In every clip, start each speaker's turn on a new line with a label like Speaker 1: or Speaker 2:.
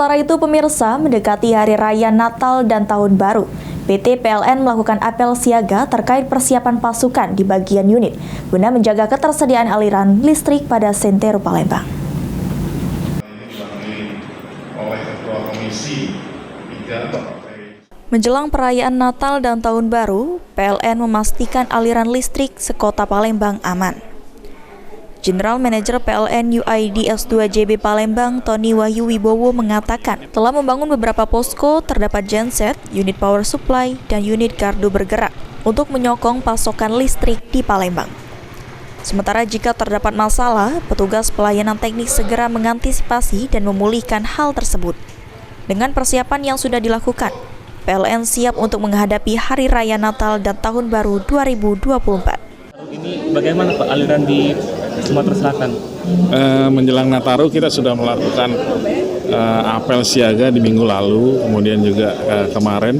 Speaker 1: Sementara itu pemirsa, mendekati Hari Raya Natal dan Tahun Baru, PT PLN melakukan apel siaga terkait persiapan pasukan di bagian unit guna menjaga ketersediaan aliran listrik pada Sentero Palembang. Menjelang perayaan Natal dan Tahun Baru, PLN memastikan aliran listrik sekota Palembang aman. General Manager PLN UID S2 JB Palembang, Tony Wahyu Wibowo mengatakan telah membangun beberapa posko, terdapat genset, unit power supply, dan unit gardu bergerak untuk menyokong pasokan listrik di Palembang. Sementara jika terdapat masalah, petugas pelayanan teknik segera mengantisipasi dan memulihkan hal tersebut. Dengan persiapan yang sudah dilakukan, PLN siap untuk menghadapi Hari Raya Natal dan Tahun Baru 2024.
Speaker 2: Ini bagaimana Pak aliran di Sumatera Selatan?
Speaker 3: Menjelang Nataru kita sudah melakukan apel siaga di minggu lalu, kemudian juga kemarin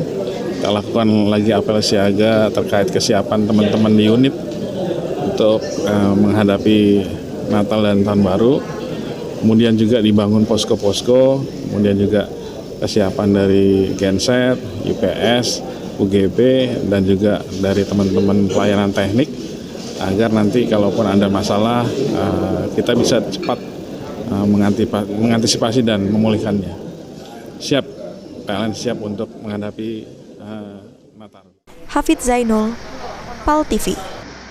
Speaker 3: kita lakukan lagi apel siaga terkait kesiapan teman-teman di unit untuk menghadapi Natal dan Tahun Baru. Kemudian juga dibangun posko-posko, kemudian juga kesiapan dari genset, UPS, UGB, dan juga dari teman-teman pelayanan teknik, agar nanti kalaupun ada masalah kita bisa cepat mengantisipasi dan memulihkannya. Siap, PLN siap untuk menghadapi Nataru.
Speaker 1: Hafidz Zainul, PAL TV.